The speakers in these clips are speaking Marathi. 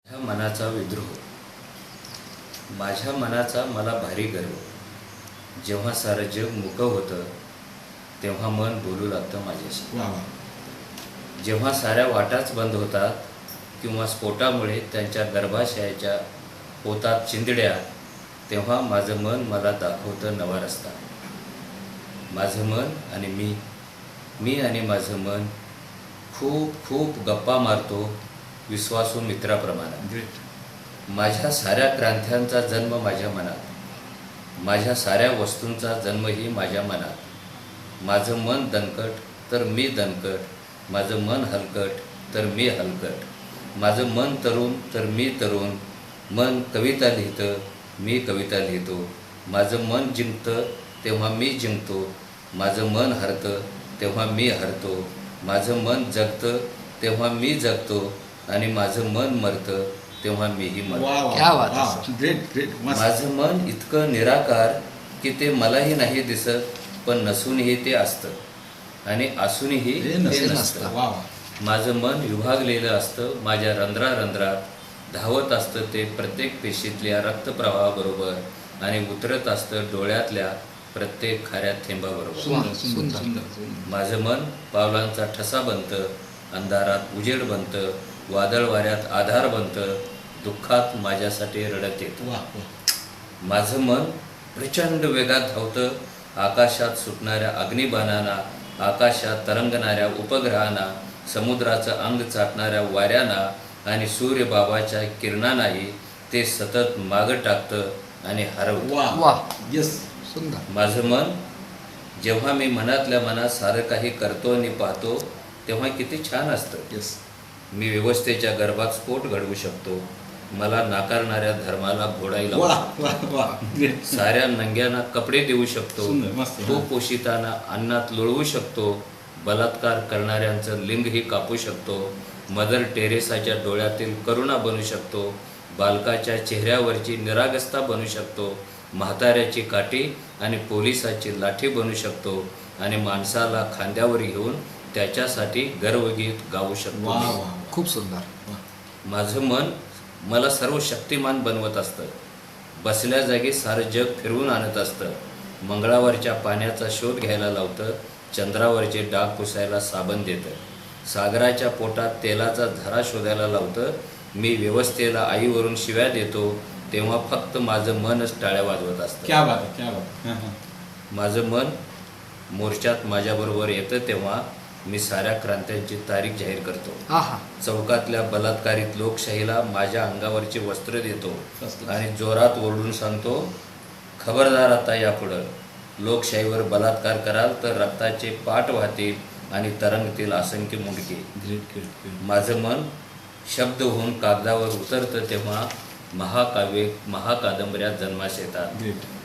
माझ्या मनाचा विद्रोह. माझ्या मनाचा मला भारी गर्व. जेव्हा सारं जग मुकं होतं तेव्हा मन बोलू लागतं माझ्याशी. जेव्हा साऱ्या वाटाच बंद होतात किंवा स्फोटामुळे त्यांच्या गर्भाशयाच्या होतात चिंधड्या, तेव्हा माझं मन मला दाखवतं नवा रस्ता. माझं मन आणि मी आणि माझं मन खूप खूप गप्पा मारतो विश्वासू मित्राप्रमाणे. माझ्या साऱ्या क्रांत्यांचा जन्म माझ्या मनात, माझ्या साऱ्या वस्तूंचा जन्मही माझ्या मनात. माझं मन दणकट तर मी दणकट, माझं मन हलकट तर मी हलकट, माझं मन तरुण तर मी तरुण. मन कविता लिहितं, मी कविता लिहितो. माझं मन जिंकतं तेव्हा मी जिंकतो, माझं मन हरतं तेव्हा मी हरतो. माझं मन जगतं तेव्हा मी जगतो आणि माझं मन मरतं तेव्हा मीही मरतो. माझं मन इतकं निराकार की ते मलाही नाही दिसत, पण नसूनही ते असतं आणि असूनही ते नसतं. माझं मन विभागलेलं असतं, माझ्या रंध्रारंध्रात धावत असतं ते प्रत्येक पेशीतल्या रक्तप्रवाहाबरोबर आणि उतरत असतं डोळ्यातल्या प्रत्येक खाऱ्या थेंबाबरोबर. माझं मन पावलांचा ठसा बनतं, अंधारात उजेड बनतं, वादळ वाऱ्यात आधार बनतं, दुःखात माझ्यासाठी रडत येतं. माझं मन प्रचंड वेगात धावतं, आकाशात सुटणाऱ्या अग्निबाणांना, आकाशात तरंगणाऱ्या उपग्रहांना, समुद्राचं अंग चाटणाऱ्या वाऱ्यांना आणि सूर्यबाबाच्या किरणांनाही ते सतत मागं टाकतं आणि हरवतं. माझं मन जेव्हा मी मनातल्या मनात सारं काही करतो आणि पाहतो तेव्हा किती छान असतं. मी व्यवस्थेच्या गर्भात स्फोट घडवू शकतो, मला नाकारणाऱ्या धर्माला घोडायला, साऱ्या नंग्यांना कपडे देऊ शकतो, कुपोषितांना अन्नात लोळवू शकतो, बलात्कार करणाऱ्यांचं लिंगही कापू शकतो, मदर टेरेसाच्या डोळ्यातील करुणा बनू शकतो, बालकाच्या चेहऱ्यावरची निरागसता बनू शकतो, म्हाताऱ्याची काठी आणि पोलिसाची लाठी बनू शकतो आणि माणसाला खांद्यावर घेऊन त्याच्यासाठी गर्वगीत गाऊ शकतो. खूप सुंदर. माझं मन मला सर्व शक्तिमान बनवत असतं, बसल्या जागी सारं जग फिरवून आणत असतं, मंगळावरच्या पाण्याचा शोध घ्यायला लावतं, चंद्रावरचे डाग पुसायला साबण देतं, सागराच्या पोटात तेलाचा झरा शोधायला लावतं. मी व्यवस्थेला आईवरून शिव्या देतो तेव्हा फक्त माझं मनच टाळ्या वाजवत असतं. माझं मन मोर्चात माझ्याबरोबर येतं तेव्हा मी साऱ्या क्रांत्यांची तारीख जाहीर करतो. चौकातल्या बलात्कारित लोकशाहीला माझ्या अंगावरचे वस्त्र देतो आणि जोरात ओरडून सांगतो, खबरदार आता यापुढं लोकशाहीवर बलात्कार कराल तर रक्ताचे पाट वाहतील आणि तरंगतील असंख्य मुंडके. माझं मन शब्द होऊन कागदावर उतरतं तेव्हा महाकाव्ये महाकादंबऱ्या जन्मास येतात.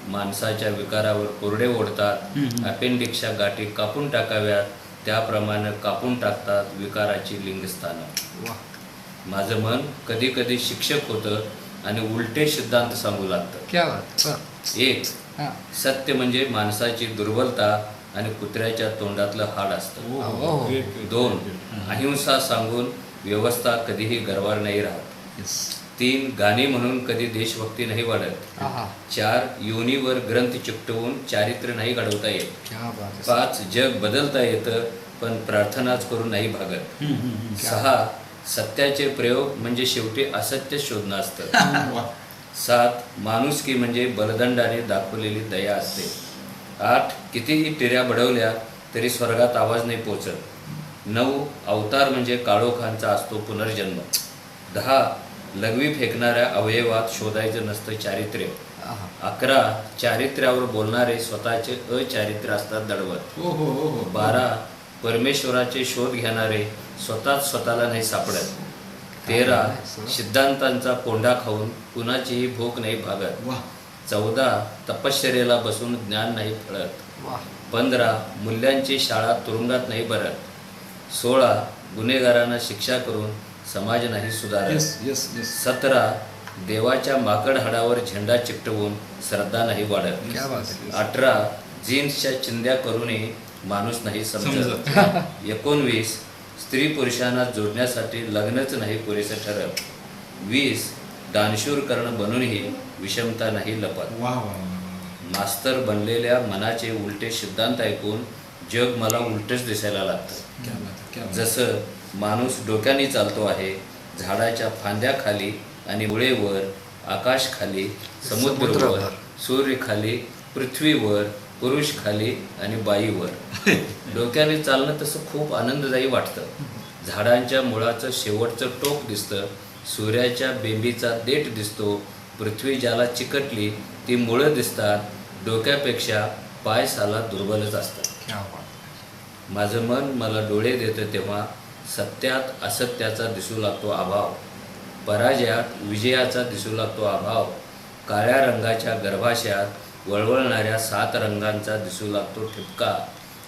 माणसाच्या विकारावर कोरडे ओढतात, अपेंडिक्सच्या गाठी कापून टाकाव्यात त्याप्रमाणे कापून टाकतात विकाराची लिंगस्थानं. माझं मन कधी कधी शिक्षक होतं आणि उलटे सिद्धांत सांगू लागतं. एक, सत्य म्हणजे माणसाची दुर्बलता आणि कुत्र्याच्या तोंडातलं हाड असतं. दोन, अहिंसा सांगून व्यवस्था कधीही गर्वार नाही राहत. तीन, गाणी म्हणून कधी देशभक्ती नाही वाढत. चार, योनीवर ग्रंथ चिकटवून चारित्र्य नाही घडवता येत. पाच, जग बदलता येतं पण प्रार्थनाच करून नाही भागत. सहा, सत्याचे प्रयोग म्हणजे शेवटी असत्य शोधणं असतं. सात, माणुसकी म्हणजे बलदंडाने दाखवलेली दया असते. आठ, कितीही टिऱ्या बडवल्या तरी स्वर्गात आवाज नाही पोचत. नऊ, अवतार म्हणजे काळोखांचा असतो पुनर्जन्म. 10, लघवी फेकणाऱ्या अवयवात शोधायचं नसतं चारित्र्य. 11, चारित्र्यावर बोलणारे स्वतःचे अचारित्र्य असतात दडवत. 12, परमेश्वराचे शोध घेणारे स्वतःच स्वतःला नाही सापडत. 13, सिद्धांतांचा कोंडा खाऊन कुणाचीही भूक नाही भागत. 14, तपश्चर्येला बसून ज्ञान नाही फळत. 15, मूल्यांची शाळा तुरुंगात नाही भरत. 16, गुन्हेगारांना शिक्षा करून समाज नाही सुधारत. 17, देवाच्या माकड हाडावर झेंडा चिकटवून श्रद्धा नाही वाढत. 18, जीन्सच्या चिंध्या करूनही माणूस नाही समजत. 19, स्त्री पुरुषांना जोडण्यासाठी लग्नच नाही पुरेसं ठरत. 20 दानशूर कर्ण बनूनही विषमता नाही लपत. वा वा वा. मास्तर बनलेल्या मनाचे उलटे सिद्धांत ऐकून जग मला उलटच दिसायला लागतं. क्या बात आहे, क्या बात आहे. जसं माणूस डोक्याने चालतो आहे, झाडाच्या फांद्याखाली आणि मुळेवर, आकाश खाली, समुद्रावर, सूर्य खाली, पृथ्वीवर, पुरुष खाली आणि बाईवर. डोक्याने चालणं तसं खूप आनंददायी वाटतं. झाडांच्या मुळाचं शेवटचं टोक दिसतं, सूर्याच्या बेंबीचा देठ दिसतो, पृथ्वी ज्याला चिकटली ती मुळं दिसतात. डोक्यापेक्षा पाय साला दुर्बलच असतात. क्या बात. माझं मन मला डोळे देतं तेव्हा सत्यात असत्याचा दिसू लागतो अभाव, पराजयात विजयाचा दिसू लागतो अभाव, काळ्या रंगाच्या गर्भाशयात वळवळणाऱ्या 7 रंगांचा दिसू लागतो ठिपका.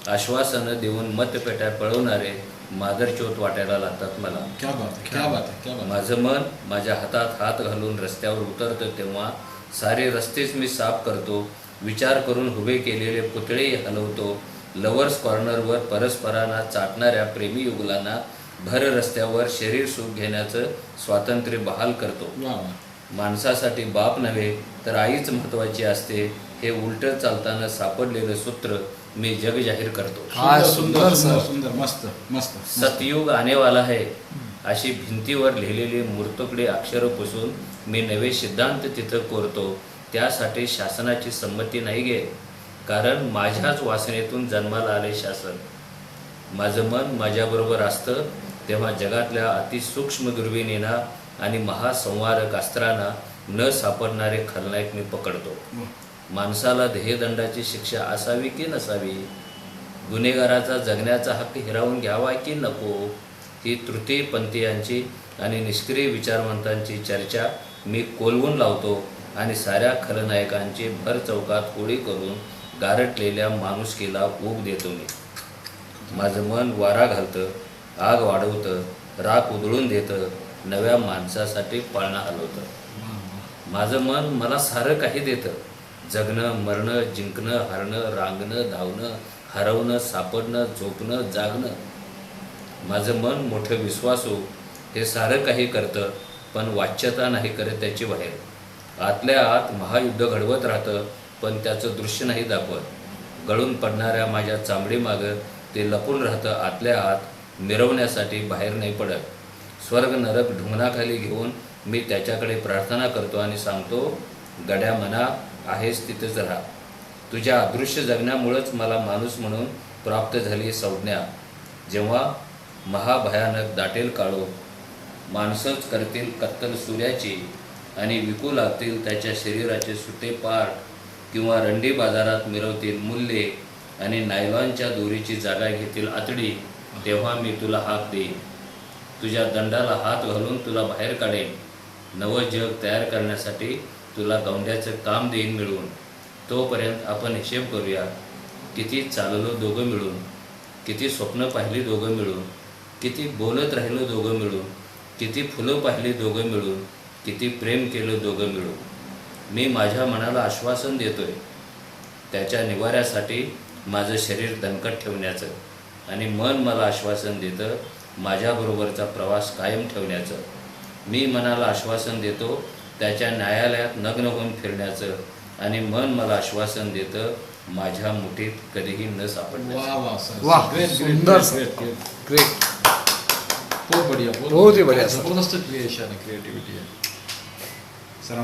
आश्वासनं देऊन मतपेट्या पळवणारे मादरचोत वाटायला लागतात मला. क्या बात आहे, क्या बात आहे, क्या बात आहे. माझं मन माझ्या हातात हात घालून रस्त्यावर उतरतं तेव्हा सारे रस्तेच मी साफ करतो. विचार करून उभे केलेले पुतळेही हलवतो. लवर्स कॉर्नरवर परस्परांना चाटणाऱ्या प्रेमी युगलांना भर रस्त्यावर शरीर सुख घेण्याचं स्वातंत्र्य बहाल करतो. वा वा. माणसासाठी बाप नव्हे तर आईच महत्त्वाची असते हे उलटं चालताना सापडलेलं सूत्र मी जग जाहीर करतो. सुंदर सुंदर सुंदर सुंदर. मस्त मस्त. सतयुग आनेवाला है अशी भिंतीवर लिहिलेली मूर्तकडे अक्षरं पुसून मी नवे सिद्धांत तिथं कोरतो. त्यासाठी शासनाची संमती नाही घे, कारण माझ्याच वासनेतून जन्माला आले शासन. माझं मन माझ्याबरोबर असतं तेव्हा जगातल्या अतिसूक्ष्म दुर्बिणींना आणि महासंवारक अस्त्रांना न सापडणारे खलनायक मी पकडतो. माणसाला ध्येयदंडाची शिक्षा असावी की नसावी, गुन्हेगाराचा जगण्याचा हक्क हिरावून घ्यावा की नको, ही तृतीयपंथीयांची आणि निष्क्रिय विचारवंतांची चर्चा मी कोलवून लावतो आणि साऱ्या खलनायकांची भर चौकात होळी करून गारटलेल्या माणुसकीला ऊब देतो मी. माझं मन वारा घालतं, आग वाढवतं, राख उधळून देतं, नव्या माणसासाठी पाळणा हलवतं. माझं मन मला सारं काही देतं, जगणं, मरणं, जिंकणं, हारणं, रांगणं, धावणं, हरवणं, सापडणं, झोपणं, जागणं. माझं मन मोठं विश्वासू हे सारं काही करतं, पण वाच्यता नाही करत त्याची बाहेर. आतल्या आत महायुद्ध घडवत राहतं, पण त्याचं दृश्य नाही दाखवत. गळून पडणाऱ्या माझ्या चामडीमागं ते लपून राहतं आतल्या आत, मिरवण्यासाठी बाहेर नाही पडत. स्वर्ग नरक ढुंगणाखाली घेऊन मी त्याच्याकडे प्रार्थना करतो आणि सांगतो, गड्या मना आहेस तिथेच राहा. तुझ्या अदृश्य जगण्यामुळंच मला माणूस म्हणून प्राप्त झाली संज्ञा. जेव्हा महाभयानक दाटेल काळो, माणसंच करतील कत्तल सूर्याची आणि विकू लागतील त्याच्या शरीराचे सुटे पार्ट, किंवा रंडी बाजारात मिरवतील मूल्ये आणि नायलॉनच्या दोरीची जागा घेतील आतडी, तेव्हा मी तुला हाक देईन. तुझ्या दंडाला हात घालून तुला बाहेर काढेन. नवं जग तयार करण्यासाठी तुला गौंड्याचं काम देईन मिळवून. तोपर्यंत आपण हिशेब करूया, किती चाललो दोघं मिळून, किती स्वप्न पाहिली दोघं मिळून, किती बोलत राहिलो दोघं मिळून, किती फुलं पाहिली दोघं मिळून, किती प्रेम केलं दोघं मिळून. मी माझ्या मनाला आश्वासन देतोय त्याच्या निवाऱ्यासाठी माझं शरीर दणकट ठेवण्याचं, आणि मन मला आश्वासन देतं माझ्याबरोबरचा प्रवास कायम ठेवण्याचं. मी मनाला आश्वासन देतो त्याच्या न्यायालयात नग्न होऊन फिरण्याचं, आणि मन मला आश्वासन देतं माझ्या मुठीत कधीही न सापडण्याचं. वाह वाह सर. वाह, ग्रेट सुंदर सर. ग्रेट. ग्रेट. बहुत बढ़िया. बहुत ही बढ़िया सर. जबरदस्त क्रिएशन है, क्रिएटिविटी है.